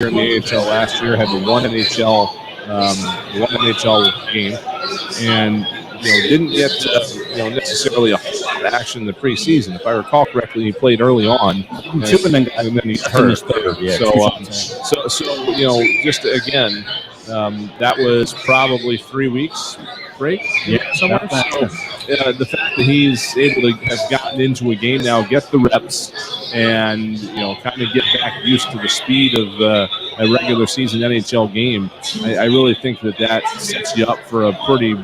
in the AHL last year, had the one NHL game, and didn't get necessarily a whole lot of action in the preseason. If I recall correctly, he played early on, and then he got hurt. So just again, that was probably 3 weeks break, somewhere. So the fact that he's able to have gotten into a game now, get the reps, and kind of get back used to the speed of a regular season NHL game, I really think that sets you up for a pretty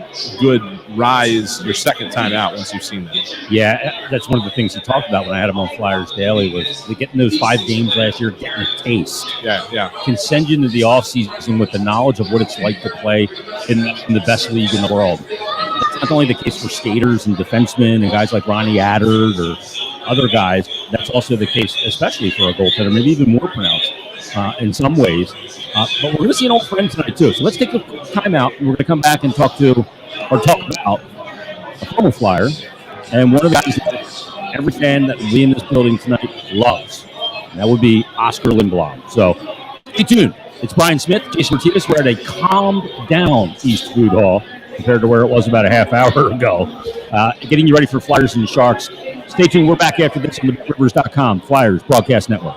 good rise your second time out once you've seen that. Yeah, that's one of the things he talked about when I had him on Flyers Daily was getting those 5 games last year, getting a taste. Yeah. Can send you into the offseason with the knowledge of what it's like to play in the best league in the world. That's not only the case for skaters and defensemen and guys like Ronnie Attard or other guys. That's also the case, especially for a goaltender, maybe even more pronounced in some ways. But we're going to see an old friend tonight, too. So let's take a time out, and we're going to come back and talk about a former Flyer and one of the guys that every fan that will be in this building tonight loves. And that would be Oscar Lindblom. So stay tuned. It's Brian Smith, Jason Myrtetus. We're at a calmed-down East Food Hall compared to where it was about a half hour ago. Getting you ready for Flyers and Sharks. Stay tuned. We're back after this on the Rivers.com Flyers Broadcast Network.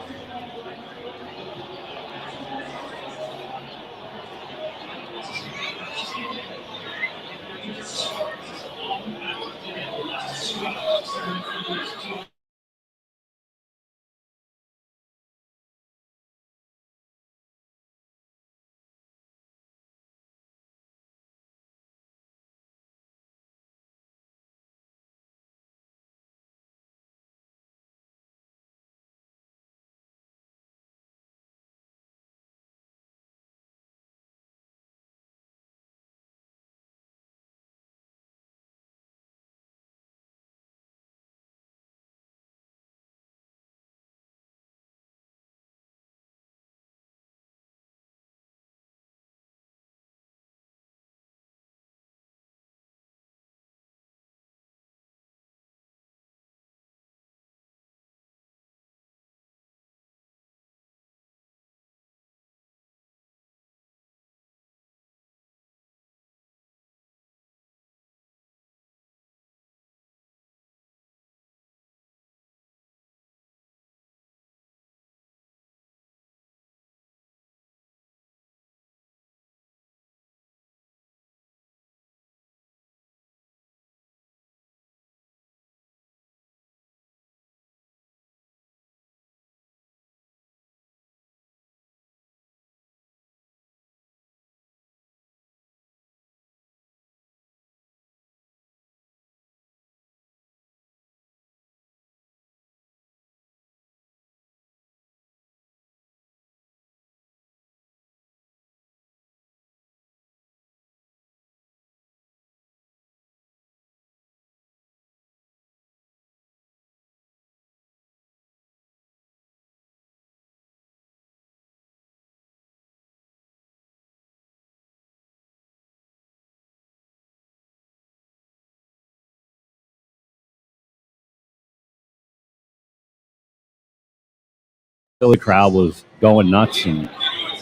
Philly crowd was going nuts, and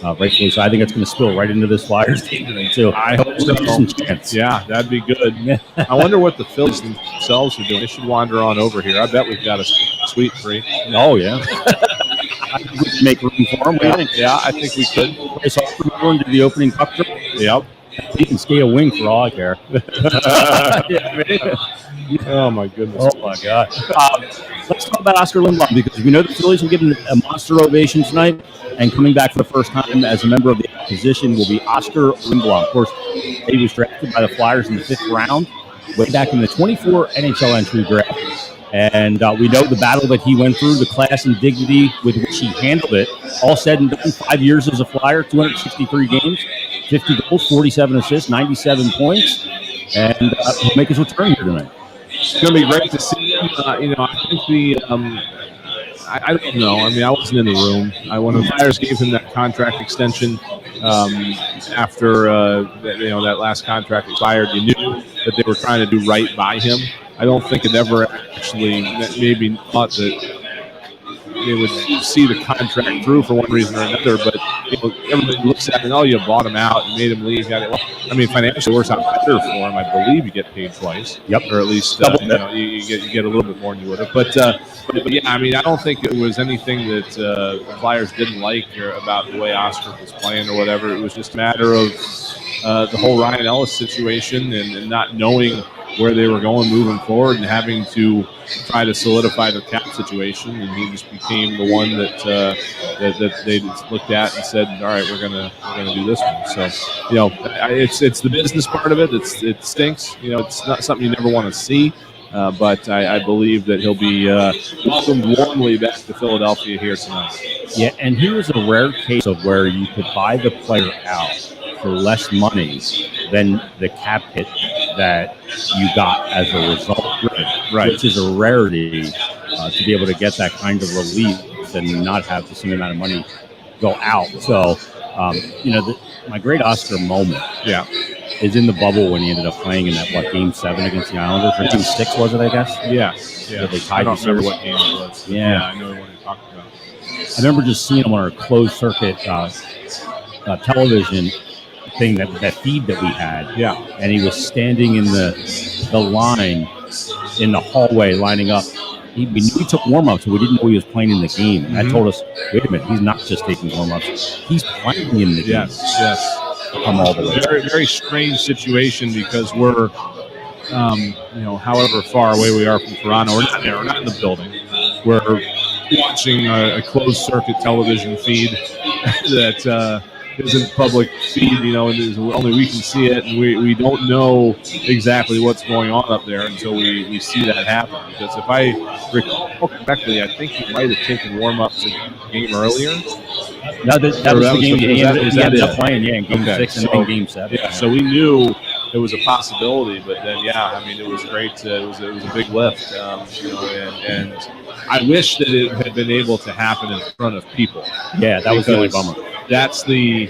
rightfully so. I think it's going to spill right into this Flyers game today, too. I hope so. Yeah, that'd be good. I wonder what the Phillies themselves are doing. They should wander on over here. I bet we've got a suite free. Oh, yeah. I think we can make room for them. Yeah, I think we could. So we're into the opening puck drop. Yep. He can skate a wing for all I care. Oh, my goodness. Oh, my God. Let's talk about Oscar Lindblom, because we know the Phillies will give him a monster ovation tonight, and coming back for the first time as a member of the opposition will be Oscar Lindblom. Of course, he was drafted by the Flyers in the 5th round, way back in the 24 NHL entry draft. And we know the battle that he went through, the class and dignity with which he handled it. All said and done, 5 years as a Flyer, 263 games, 50 goals, 47 assists, 97 points. And he'll make his return here tonight. It's going to be great to see him. I think I don't know. I mean, I wasn't in the room. When the Flyers gave him that contract extension after that last contract expired, you knew that they were trying to do right by him. I don't think it ever actually maybe thought that they would see the contract through for one reason or another. But everybody looks at it, oh, you bought him out, you made him leave. Well, I mean, financially, it works out better for him. I believe you get paid twice. Yep. Or at least you get a little bit more than you would have. But yeah, I mean, I don't think it was anything that the Flyers didn't like about the way Oscar was playing or whatever. It was just a matter of the whole Ryan Ellis situation and not knowing where they were going moving forward and having to try to solidify their cap situation, and he just became the one that they just looked at and said, "All right, we're gonna do this one." So, it's the business part of it. It stinks. It's not something you never want to see. But I believe that he'll be welcomed warmly back to Philadelphia here tonight. Yeah, and he was a rare case of where you could buy the player out for less money than the cap hit that you got as a result, right. Which is a rarity to be able to get that kind of relief and not have the same amount of money go out. So, my great Oscar moment is in the bubble when he ended up playing in that, Game 7 against the Islanders, or Game 6 was it, I guess? Yeah. They tied I don't remember what game it was. Yeah, I know what you're talking about. I remember just seeing him on our closed circuit television thing, that feed that we had. Yeah. And he was standing in the line in the hallway lining up. We knew he took warm-ups, but we didn't know he was playing in the game. And that told us, wait a minute, he's not just taking warm-ups. He's playing in the game. Yes. Come all the way. Very, very strange situation because we're, however far away we are from Toronto, we're not there. We're not in the building. We're watching a closed-circuit television feed that isn't public feed, and only we can see it, and we don't know exactly what's going on up there until we see that happen. Because if I recall correctly, I think he might have taken warm-ups a game earlier. No, that was the game he ended up playing, in Game 6 and then Game 7. Yeah, so we knew it was a possibility, but then, it was great. It was a big lift, and I wish that it had been able to happen in front of people. Yeah, that was the only bummer. That's the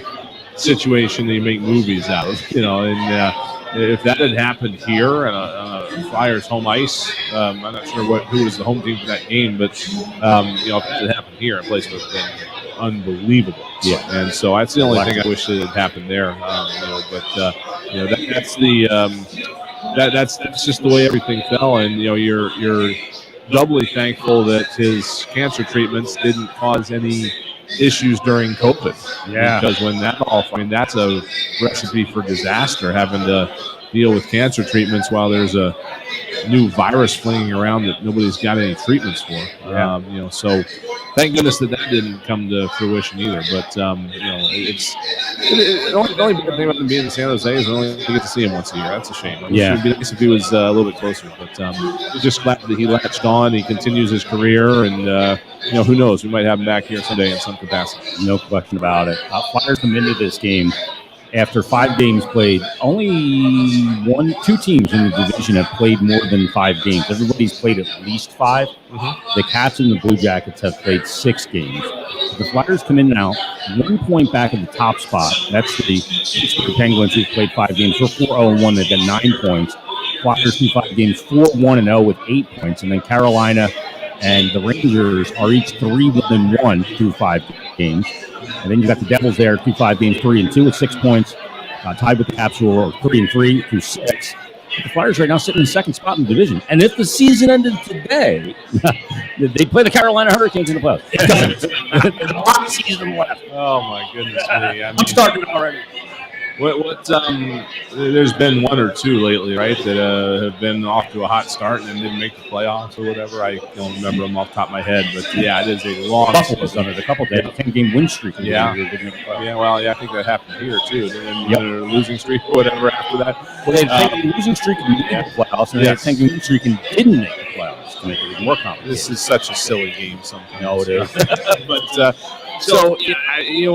situation they make movies out of, and if that had happened here on a Flyers home ice, I'm not sure who was the home team for that game, but if it had happened here, a place would have been unbelievable. Yeah, and so that's the only thing I wish that had happened there. That's just the way everything fell, and you're doubly thankful that his cancer treatments didn't cause any issues during COVID. Yeah, because when that's a recipe for disaster, having to deal with cancer treatments while there's a new virus flinging around that nobody's got any treatments for. Yeah. So thank goodness that didn't come to fruition either. But it's the only bad thing about him being in San Jose is we only get to see him once a year. That's a shame. It would be nice if he was a little bit closer. But we're just glad that he latched on. He continues his career, and who knows? We might have him back here someday in some capacity. No question about it. Flyers come into this game after 5 games played. Only 2 teams in the division have played more than 5 games. Everybody's played at least 5. The Caps and the Blue Jackets have played 6 games. The Flyers come in now 1 point back at the top spot. That's the Pittsburgh Penguins, who've played 5 games. We're 4-0-1. They've got 9 points. Flyers through 5 games, 4-1-0 with 8 points. And then Carolina and the Rangers are each 3-1-1 through 5 games. And then you got the Devils there through 5 games, 3-2 with 6 points. Tied with the Caps, who are 3-3 through 6. The Flyers right now sitting in the 2nd spot in the division. And if the season ended today, they play the Carolina Hurricanes in the playoffs. There's a lot of season left. Oh my goodness me! I'm starting already. What there's been 1 or 2 lately, right, that have been off to a hot start and then didn't make the playoffs or whatever. I don't remember them off the top of my head, but it is a long. Buffalo's done it a couple days. 10-game win streak. I think that happened here too. And then a losing streak or whatever after that. Well, they had a losing streak and made the playoffs, and they had a 10-game win streak and didn't make the playoffs to make it even more complicated. This is such a silly game sometimes. No, it is. But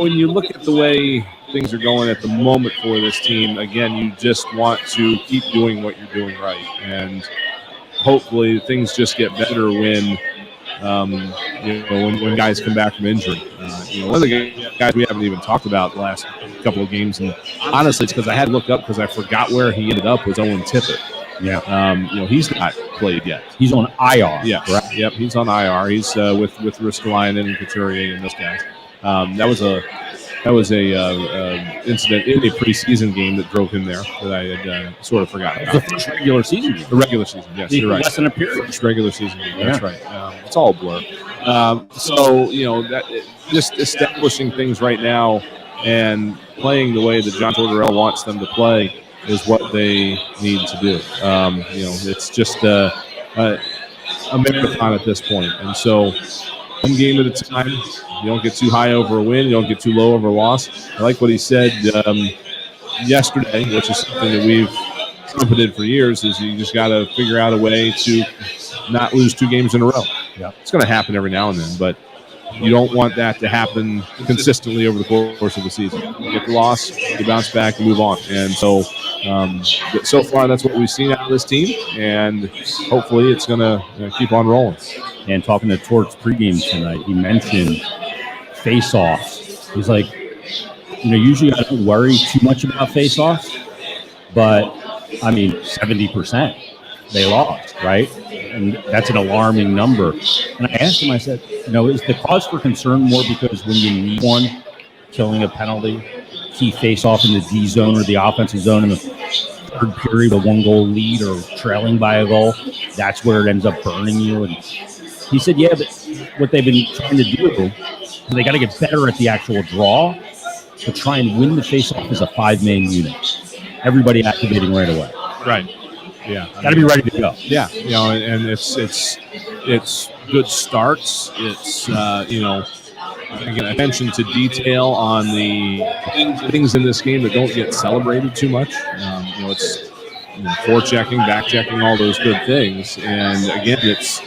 when you look at the way things are going at the moment for this team, again, you just want to keep doing what you're doing right, and hopefully things just get better when when guys come back from injury. One of the guys we haven't even talked about the last couple of games, and honestly, it's because I had to look up because I forgot where he ended up, was Owen Tippett. Yeah. He's not played yet. He's on IR. Yeah, correct. Yep, he's on IR. He's with Ristolainen and Couturier and those guys. That was a That was a incident in a preseason game that drove him there that I had sort of forgotten about. The first regular season game. The regular season, yes, you're right. Less than a period. First regular season game, that's right. It's all a blur. So, that just establishing things right now and playing the way that John Tortorella wants them to play is what they need to do. It's just a marathon at this point. And so one game at a time. You don't get too high over a win. You don't get too low over a loss. I like what he said yesterday, which is something that we've trumpeted for years, is you just got to figure out a way to not lose 2 games in a row. Yeah. It's going to happen every now and then, but you don't want that to happen consistently over the course of the season. You get the loss, you bounce back, and move on. And so so far, that's what we've seen out of this team, and hopefully it's going to keep on rolling. And talking to Tort's pregame tonight, he mentioned face-offs. He's like, usually I don't worry too much about face-offs, but, 70% they lost, right? And that's an alarming number. And I asked him, I said, is the cause for concern more because when you need one, killing a penalty, key face-off in the D zone or the offensive zone in the third period, a 1-goal lead or trailing by a goal, that's where it ends up burning you? And he said, yeah, but what they've been trying to do, they got to get better at the actual draw to try and win the face-off as a 5-man unit. Everybody activating right away. Right. Yeah. Got to be ready to go. Yeah. And it's good starts. It's, again, attention to detail on the things in this game that don't get celebrated too much. It's forechecking, back-checking, all those good things. And, again, it's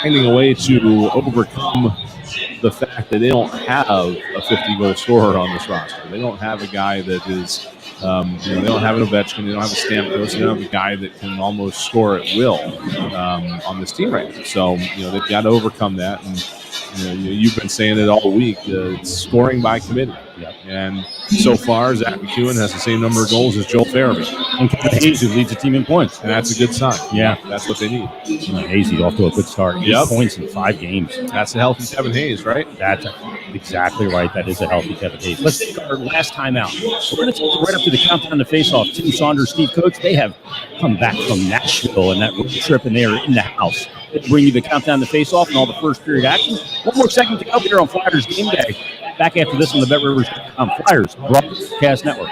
finding a way to overcome the fact that they don't have a 50-goal scorer on this roster. They don't have a guy that is, they don't have an Ovechkin, they don't have a Stamkos, they don't have a guy that can almost score at will on this team right now. So, they've got to overcome that. And, you've been saying it all week, it's scoring by committee. Yep. And so far, Zach McEwen has the same number of goals as Joel Farabee. And Kevin Hayes, who leads the team in points. And that's a good sign. Yeah. That's what they need. Hayes off to a good start. 8 points in 5 games. That's a healthy Kevin Hayes, right? That's exactly right. That is a healthy Kevin Hayes. Let's take our last time out. We're going to take right up to the countdown to face-off. Tim Saunders, Steve Coates, they have come back from Nashville and that road trip, and they are in the house. They bring you the countdown to face-off and all the first period action. One more segment to go here on Flyers Game Day. Back after this on the BetRivers.com Flyers Broadcast Network.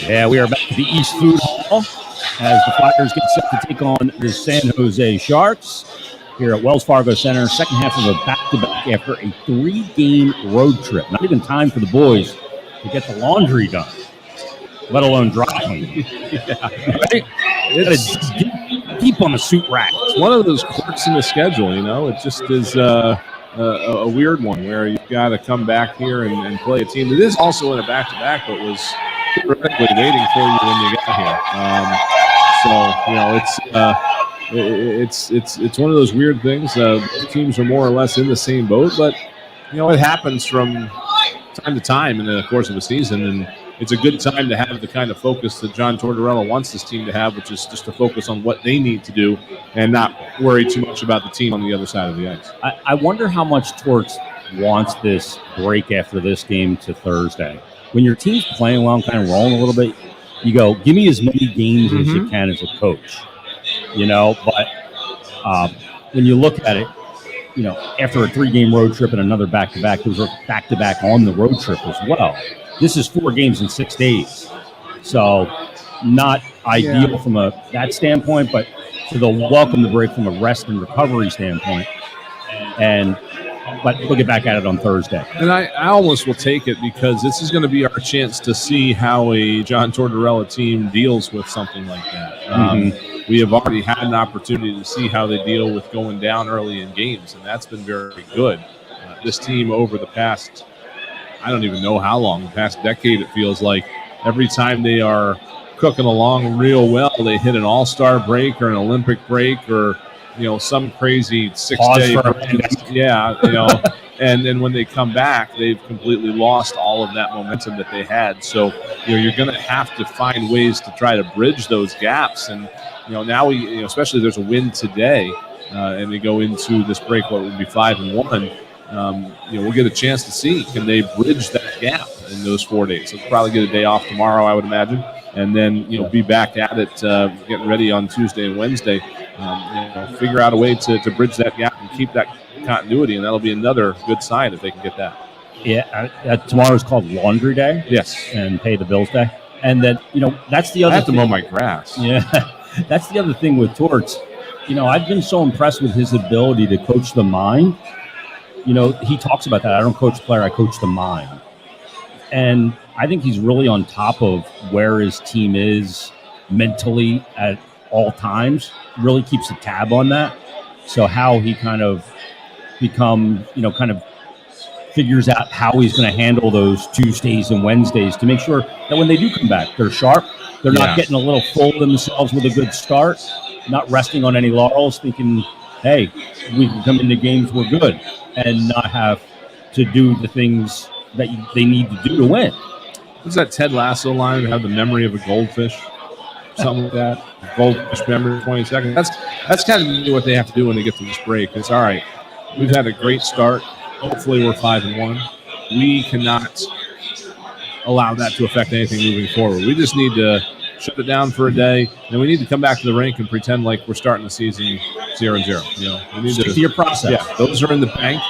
Yeah, we are back at the East Food Hall as the Flyers get set to take on the San Jose Sharks here at Wells Fargo Center. Second half of a back-to-back after a 3-game road trip. Not even time for the boys to get the laundry done, let alone dry clean. Right? It's deep on the suit rack. It's one of those quirks in the schedule, It just is a weird one where you've got to come back here and play a team that is also in a back-to-back, but was theoretically waiting for you when you got here. It's one of those weird things. Both teams are more or less in the same boat, but it happens from time to time in the course of a season, and it's a good time to have the kind of focus that John Tortorella wants this team to have, which is just to focus on what they need to do and not worry too much about the team on the other side of the ice. I wonder how much Torts wants this break after this game to Thursday. When your team's playing well and kind of rolling a little bit, you go, give me as many games as you can as a coach. But when you look at it, after a 3-game road trip and another back-to-back, those are back-to-back on the road trip as well. This is 4 games in 6 days. So not ideal from that standpoint, but to welcome the break from a rest and recovery standpoint. But we'll get back at it on Thursday. And I almost will take it because this is going to be our chance to see how a John Tortorella team deals with something like that. We have already had an opportunity to see how they deal with going down early in games, and that's been very good. This team over the past, I don't even know how long, the past decade, it feels like, every time they are cooking along real well, they hit an all-star break or an Olympic break or some crazy 6-day and then when they come back, they've completely lost all of that momentum that they had. So you're going to have to find ways to try to bridge those gaps. And now we, especially there's a win today, and they go into this break what would be 5-1. We'll get a chance to see, can they bridge that gap in those 4 days. They'll probably get a day off tomorrow, I would imagine, and then be back at it, getting ready on Tuesday and Wednesday. Figure out a way to bridge that gap and keep that continuity, and that'll be another good sign if they can get that. Yeah, tomorrow's called Laundry Day. Yes, and Pay the Bills Day, and then that's the other. I have to mow my grass. Yeah, that's the other thing with Torts. I've been so impressed with his ability to coach the mind. He talks about that. I don't coach the player; I coach the mind, and I think he's really on top of where his team is mentally at all times. Really keeps a tab on that. So how he kind of figures out how he's going to handle those Tuesdays and Wednesdays to make sure that when they do come back, they're sharp. They're not getting a little full of themselves with a good start, not resting on any laurels, thinking, hey, we can come into games, we're good, and not have to do the things that they need to do to win. What's that Ted Lasso line? Have the memory of a goldfish? Something like that. Goldfish memory, 20 seconds. That's kind of what they have to do when they get to this break. It's all right. We've had a great start. Hopefully we're 5-1. We cannot allow that to affect anything moving forward. We just need to shut it down for a day, and we need to come back to the rink and pretend like we're starting the season 0-0. We need Stick to your process. Yeah, those are in the bank,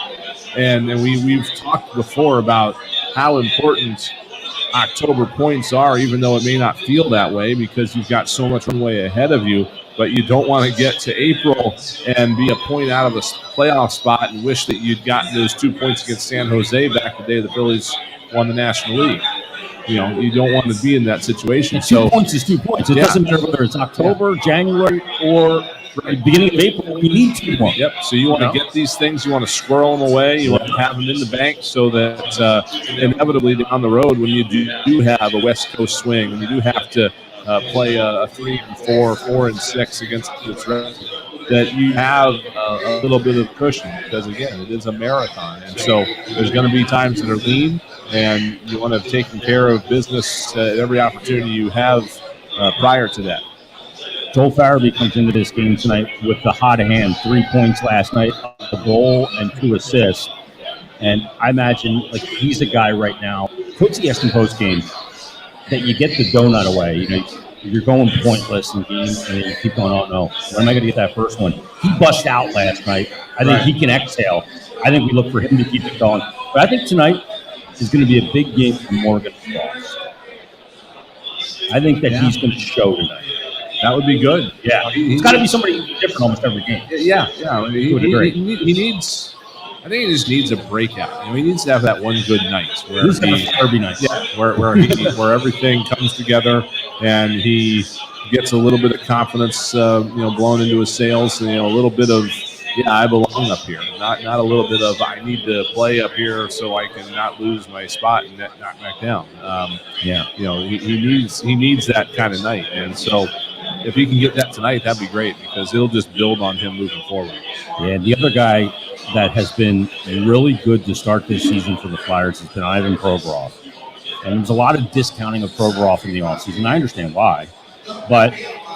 and we've talked before about how important October points are, even though it may not feel that way because you've got so much runway ahead of you. But you don't want to get to April and be a point out of a playoff spot and wish that you'd gotten those 2 points against San Jose back the day the Phillies won the National League. You don't want to be in that situation. And 2 points is 2 points. It doesn't matter whether it's October, January, or beginning of April. You need 2 points. Yep. So you want to get these things. You want to squirrel them away. You want to have them in the bank so that inevitably down the road, when you do have a West Coast swing, when you do have to play a 3-4, 4-6 against the threat, that you have a little bit of cushion because, again, it is a marathon. And so there's going to be times that are lean, and you want to have taken care of business at every opportunity you have prior to that. Joel Farabee comes into this game tonight with the hot hand, 3 points last night, a goal and 2 assists. And I imagine he's a guy right now, Coach asked in post game, that you get the donut away. You're going pointless in games, and you keep going, oh no, when am I going to get that first one? He busted out last night. I think he can exhale. I think we look for him to keep it going. But I think tonight is going to be a big game for Morgan Frost. I think that he's going to show tonight. That would be good. Yeah, it's got to be somebody different almost every game. Yeah. He needs. I think he just needs a breakout. He needs to have that one good night where where everything comes together and he gets a little bit of confidence, blown into his sails, and a little bit of yeah, I belong up here. Not a little bit of I need to play up here so I can not lose my spot and not back down. He needs that kind of night, and so if he can get that tonight, that'd be great because it'll just build on him moving forward. Yeah, the other guy that has been really good to start this season for the Flyers has been Ivan Provorov. And there's a lot of discounting of Provorov in the offseason. I understand why. But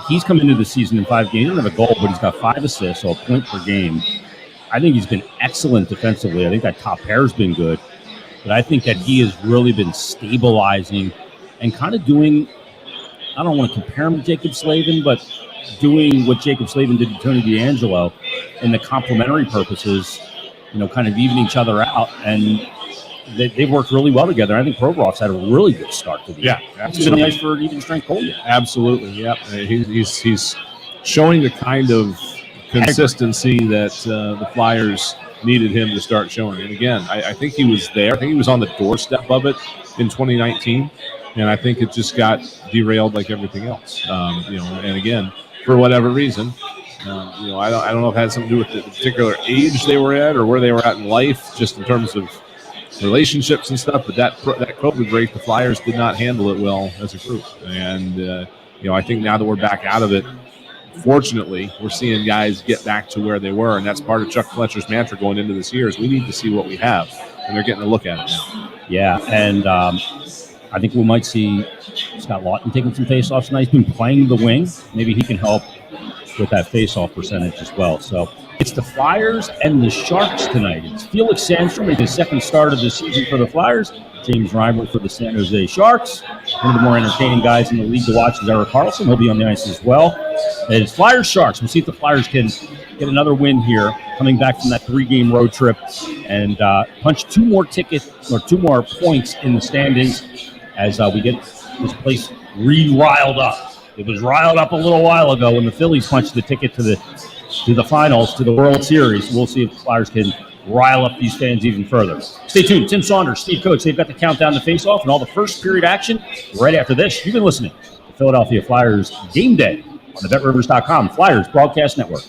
he's come into the season in 5 games. He doesn't have a goal, but he's got 5 assists, so a point per game. I think he's been excellent defensively. I think that top pair's been good. But I think that he has really been stabilizing and kind of doing, I don't want to compare him to Jacob Slavin, but doing what Jacob Slavin did to Tony DeAngelo in the complementary purposes, kind of even each other out. And they've worked really well together. I think Provorov's had a really good start to the year. Yeah, absolutely. It's been nice for an even strength goalie. Absolutely, yeah. He's showing the kind of consistency that the Flyers needed him to start showing. And again, I think he was there. I think he was on the doorstep of it in 2019, and I think it just got derailed like everything else. And again, for whatever reason, I don't know if it had something to do with the particular age they were at or where they were at in life, just in terms of relationships and stuff. But that COVID break, the Flyers did not handle it well as a group. And I think now that we're back out of it, fortunately, we're seeing guys get back to where they were, and that's part of Chuck Fletcher's mantra going into this year is we need to see what we have, and they're getting a look at it now. Yeah, and I think we might see Scott Lawton taking some faceoffs tonight. He's been playing the wing. Maybe he can help with that faceoff percentage as well. So it's the Flyers and the Sharks tonight. It's Felix Sandstrom making his second start of the season for the Flyers. James Reimer for the San Jose Sharks. One of the more entertaining guys in the league to watch is Erik Karlsson. He'll be on the ice as well. It's Flyers-Sharks. We'll see if the Flyers can get another win here, coming back from that 3-game road trip, and punch 2 more tickets or 2 more points in the standings as we get this place riled up. It was riled up a little while ago when the Phillies punched the ticket to the finals, to the World Series. We'll see if the Flyers can rile up these fans even further. Stay tuned. Tim Saunders, Steve Coates, they've got the countdown to face-off and all the first period action right after this. You've been listening to Philadelphia Flyers Game Day on the BetRivers.com Flyers Broadcast Network.